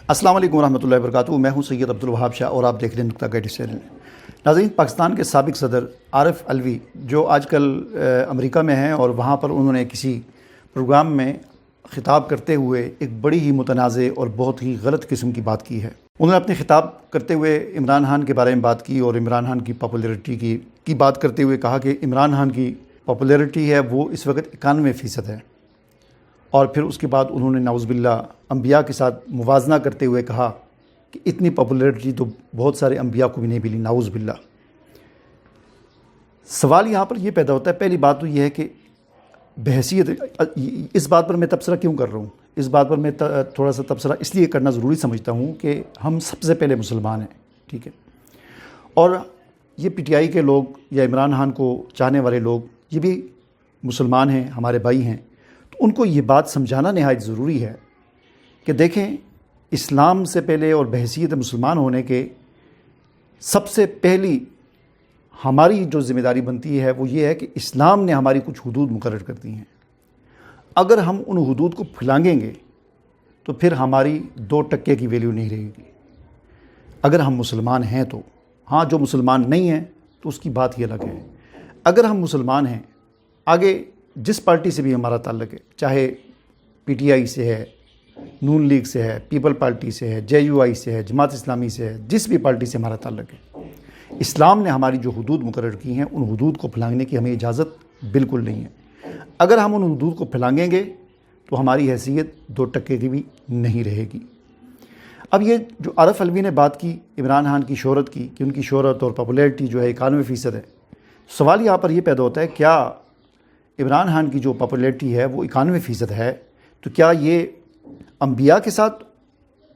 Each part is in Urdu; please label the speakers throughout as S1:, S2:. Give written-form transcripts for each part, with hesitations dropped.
S1: السلام علیکم ورحمۃ اللہ وبرکاتہ۔ میں ہوں سید عبدالوہاب شاہ اور آپ دیکھ رہے ہیں نقطہ گائیڈ چینل۔ ناظرین، پاکستان کے سابق صدر عارف علوی جو آج کل امریکہ میں ہیں اور وہاں پر انہوں نے کسی پروگرام میں خطاب کرتے ہوئے ایک بڑی ہی متنازع اور بہت ہی غلط قسم کی بات کی ہے۔ انہوں نے اپنے خطاب کرتے ہوئے عمران خان کے بارے میں بات کی اور عمران خان کی پاپولیرٹی کی بات کرتے ہوئے کہا کہ عمران خان کی پاپولیرٹی ہے وہ اس وقت 91% ہے، اور پھر اس کے بعد انہوں نے نعوذ باللہ انبیاء کے ساتھ موازنہ کرتے ہوئے کہا کہ اتنی پاپولیرٹی تو بہت سارے انبیاء کو بھی نہیں ملی، نعوذ باللہ۔ سوال یہاں پر یہ پیدا ہوتا ہے، پہلی بات تو یہ ہے کہ بحیثیت اس بات پر میں تبصرہ کیوں کر رہا ہوں، اس بات پر میں تھوڑا سا تبصرہ اس لیے کرنا ضروری سمجھتا ہوں کہ ہم سب سے پہلے مسلمان ہیں، ٹھیک ہے، اور یہ پی ٹی آئی کے لوگ یا عمران خان کو چاہنے والے لوگ یہ بھی مسلمان ہیں، ہمارے بھائی ہیں، تو ان کو یہ بات سمجھانا نہایت ضروری ہے کہ دیکھیں اسلام سے پہلے اور بحیثیت مسلمان ہونے کے سب سے پہلی ہماری جو ذمہ داری بنتی ہے وہ یہ ہے کہ اسلام نے ہماری کچھ حدود مقرر کر دی ہیں۔ اگر ہم ان حدود کو پھلانگیں گے تو پھر ہماری 2% کی ویلیو نہیں رہے گی۔ اگر ہم مسلمان ہیں تو ہاں، جو مسلمان نہیں ہیں تو اس کی بات ہی الگ ہے۔ اگر ہم مسلمان ہیں، آگے جس پارٹی سے بھی ہمارا تعلق ہے، چاہے پی ٹی آئی سے ہے، نون لیگ سے ہے، پیپل پارٹی سے ہے، جے یو آئی سے ہے، جماعت اسلامی سے ہے، جس بھی پارٹی سے ہمارا تعلق ہے، اسلام نے ہماری جو حدود مقرر کی ہیں ان حدود کو پھلانگنے کی ہمیں اجازت بالکل نہیں ہے۔ اگر ہم ان حدود کو پھلانگیں گے تو ہماری حیثیت 2% کی بھی نہیں رہے گی۔ اب یہ جو عارف علوی نے بات کی عمران خان کی شہرت کی کہ ان کی شہرت اور پاپولیرٹی جو ہے 91% ہے، سوال یہاں پر یہ پیدا ہوتا ہے کیا عمران خان کی جو پاپولیرٹی ہے وہ 91% ہے تو کیا یہ انبیاء کے ساتھ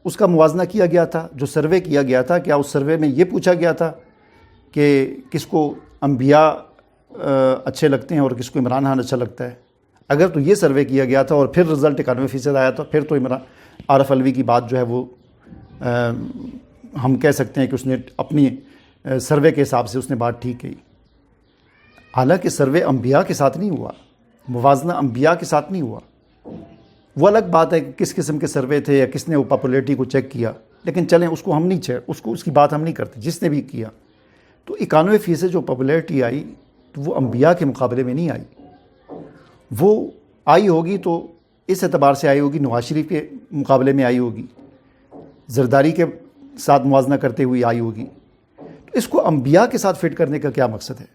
S1: اس کا موازنہ کیا گیا تھا؟ جو سروے کیا گیا تھا، کیا اس سروے میں یہ پوچھا گیا تھا کہ کس کو انبیاء اچھے لگتے ہیں اور کس کو عمران خان اچھا لگتا ہے؟ اگر تو یہ سروے کیا گیا تھا اور پھر رزلٹ 91% آیا تھا، پھر تو عارف علوی کی بات جو ہے وہ ہم کہہ سکتے ہیں کہ اس نے اپنی سروے کے حساب سے اس نے بات ٹھیک کی۔ حالانکہ سروے انبیاء کے ساتھ نہیں ہوا، موازنہ انبیاء کے ساتھ نہیں ہوا۔ وہ الگ بات ہے کہ کس قسم کے سروے تھے یا کس نے وہ پاپولیرٹی کو چیک کیا، لیکن چلیں اس کو ہم نہیں اس کی بات ہم نہیں کرتے، جس نے بھی کیا۔ تو 91% جو پاپولیرٹی آئی تو وہ انبیاء کے مقابلے میں نہیں آئی، وہ آئی ہوگی تو اس اعتبار سے آئی ہوگی نواز شریف کے مقابلے میں آئی ہوگی، زرداری کے ساتھ موازنہ کرتے ہوئے آئی ہوگی۔ تو اس کو انبیاء کے ساتھ فٹ کرنے کا کیا مقصد ہے؟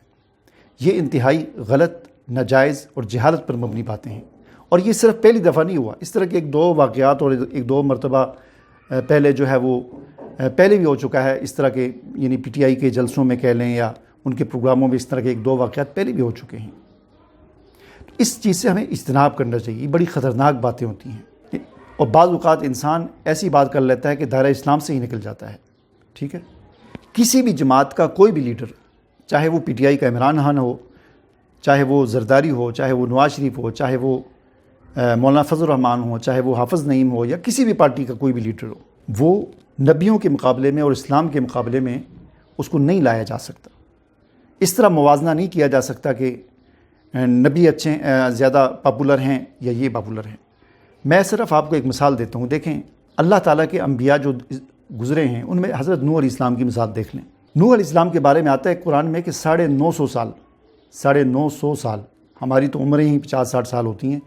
S1: یہ انتہائی غلط، ناجائز اور جہالت پر مبنی باتیں ہیں، اور یہ صرف پہلی دفعہ نہیں ہوا۔ اس طرح کے 1-2 واقعات اور 1-2 مرتبہ پہلے جو ہے وہ پہلے بھی ہو چکا ہے، اس طرح کے یعنی پی ٹی آئی کے جلسوں میں کہہ لیں یا ان کے پروگراموں میں اس طرح کے 1-2 واقعات پہلے بھی ہو چکے ہیں۔ تو اس چیز سے ہمیں اجتناب کرنا چاہیے، یہ بڑی خطرناک باتیں ہوتی ہیں، اور بعض اوقات انسان ایسی بات کر لیتا ہے کہ دائرہ اسلام سے ہی نکل جاتا ہے، ٹھیک ہے۔ کسی بھی جماعت کا کوئی بھی لیڈر، چاہے وہ پی ٹی آئی کا عمران خان ہو، چاہے وہ زرداری ہو، چاہے وہ نواز شریف ہو، چاہے وہ مولانا فضل الرحمان ہو، چاہے وہ حافظ نعیم ہو، یا کسی بھی پارٹی کا کوئی بھی لیڈر ہو، وہ نبیوں کے مقابلے میں اور اسلام کے مقابلے میں اس کو نہیں لایا جا سکتا۔ اس طرح موازنہ نہیں کیا جا سکتا کہ نبی اچھے زیادہ پاپولر ہیں یا یہ پاپولر ہیں۔ میں صرف آپ کو ایک مثال دیتا ہوں، دیکھیں اللہ تعالیٰ کے انبیاء جو گزرے ہیں ان میں حضرت نوح علیہ السلام کی مثال دیکھ لیں۔ نوح علیہ السلام کے بارے میں آتا ہے قرآن میں کہ 950 سال، ہماری تو عمریں ہی 50-60 سال ہوتی ہیں،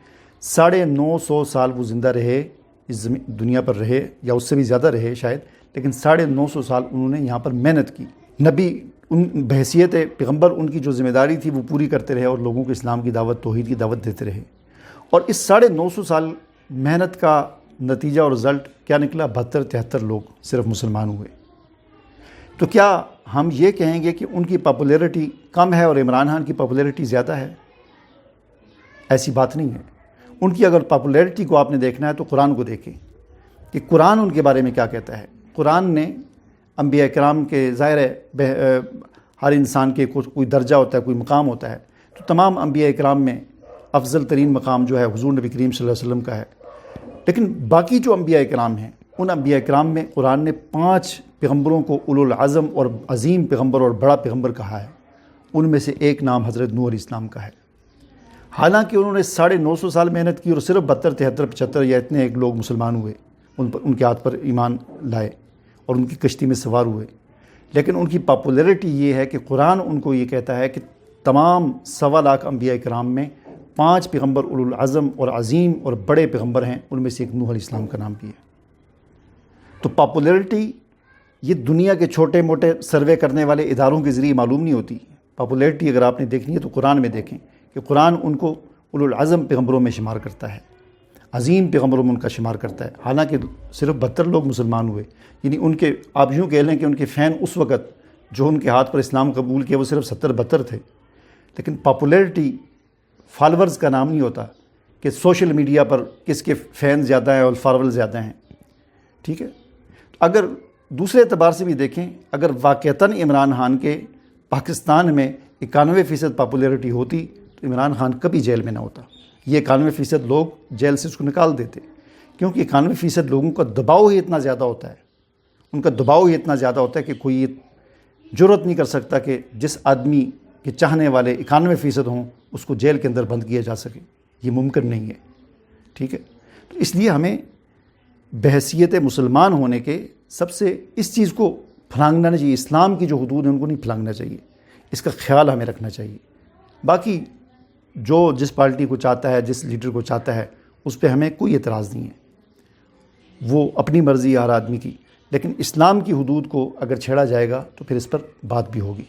S1: 950 سال وہ زندہ رہے، اس دنیا پر رہے، یا اس سے بھی زیادہ رہے شاید، لیکن 950 سال انہوں نے یہاں پر محنت کی۔ نبی ان بحیثیت پیغمبر ان کی جو ذمہ داری تھی وہ پوری کرتے رہے اور لوگوں کو اسلام کی دعوت، توحید کی دعوت دیتے رہے، اور اس 950 سال محنت کا نتیجہ اور رزلٹ کیا نکلا؟ 72-73 لوگ صرف مسلمان ہوئے۔ تو کیا ہم یہ کہیں گے کہ ان کی پاپولیرٹی کم ہے اور عمران خان کی پاپولیرٹی زیادہ ہے؟ ایسی بات نہیں ہے۔ ان کی اگر پاپولیرٹی کو آپ نے دیکھنا ہے تو قرآن کو دیکھیں کہ قرآن ان کے بارے میں کیا کہتا ہے۔ قرآن نے انبیاء کرام کے، ظاہر ہے ہر انسان کے کوئی درجہ ہوتا ہے، کوئی مقام ہوتا ہے، تو تمام انبیاء کرام میں افضل ترین مقام جو ہے حضور نبی کریم صلی اللہ علیہ وسلم کا ہے، لیکن باقی جو انبیاء کرام ہیں ان انبیاء کرام میں قرآن نے 5 پیغمبروں کو اولو العزم اور عظیم پیغمبر اور بڑا پیغمبر کہا ہے۔ ان میں سے ایک نام حضرت نوح علیہ السلام کا ہے۔ حالانکہ انہوں نے 950 سال محنت کی اور صرف 72 73 75 یا اتنے ایک لوگ مسلمان ہوئے، ان کے ہاتھ پر ایمان لائے اور ان کی کشتی میں سوار ہوئے، لیکن ان کی پاپولیرٹی یہ ہے کہ قرآن ان کو یہ کہتا ہے کہ تمام 1.25 لاکھ انبیاء کرام میں 5 پیغمبر اولو العزم اور عظیم اور بڑے پیغمبر ہیں، ان میں سے ایک نوح علیہ السلام کا نام بھی ہے۔ تو پاپولیرٹی یہ دنیا کے چھوٹے موٹے سروے کرنے والے اداروں کے ذریعے معلوم نہیں ہوتی۔ پاپولیرٹی اگر آپ نے دیکھنی ہے تو قرآن میں دیکھیں کہ قرآن ان کو اولو العزم پیغمبروں میں شمار کرتا ہے، عظیم پیغمبروں میں ان کا شمار کرتا ہے، حالانکہ صرف 72 لوگ مسلمان ہوئے، یعنی ان کے آپ یوں کہہ لیں کہ ان کے فین اس وقت جو ان کے ہاتھ پر اسلام قبول کیا وہ صرف 70-72 تھے۔ لیکن پاپولیرٹی فالورز کا نام نہیں ہوتا کہ سوشل میڈیا پر کس کے فین زیادہ ہیں اور فالورز زیادہ ہیں، ٹھیک ہے۔ اگر دوسرے اعتبار سے بھی دیکھیں، اگر واقعتاً عمران خان کے پاکستان میں 91% پاپولیرٹی ہوتی تو عمران خان کبھی جیل میں نہ ہوتا، یہ 91% لوگ جیل سے اس کو نکال دیتے، کیونکہ 91% لوگوں کا دباؤ ہی اتنا زیادہ ہوتا ہے، ان کا دباؤ ہی اتنا زیادہ ہوتا ہے کہ کوئی جرأت نہیں کر سکتا کہ جس آدمی کے چاہنے والے 91% ہوں اس کو جیل کے اندر بند کیا جا سکے، یہ ممکن نہیں ہے، ٹھیک ہے۔ تو اس لیے ہمیں بحیثیت مسلمان ہونے کے سب سے اس چیز کو پھلانگنا نہیں چاہیے، اسلام کی جو حدود ہیں ان کو نہیں پھلانگنا چاہیے، اس کا خیال ہمیں رکھنا چاہیے۔ باقی جو جس پارٹی کو چاہتا ہے، جس لیڈر کو چاہتا ہے، اس پہ ہمیں کوئی اعتراض نہیں ہے، وہ اپنی مرضی ہر آدمی کی، لیکن اسلام کی حدود کو اگر چھیڑا جائے گا تو پھر اس پر بات بھی ہوگی۔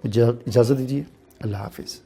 S1: اجازت دیجیے، اللہ حافظ۔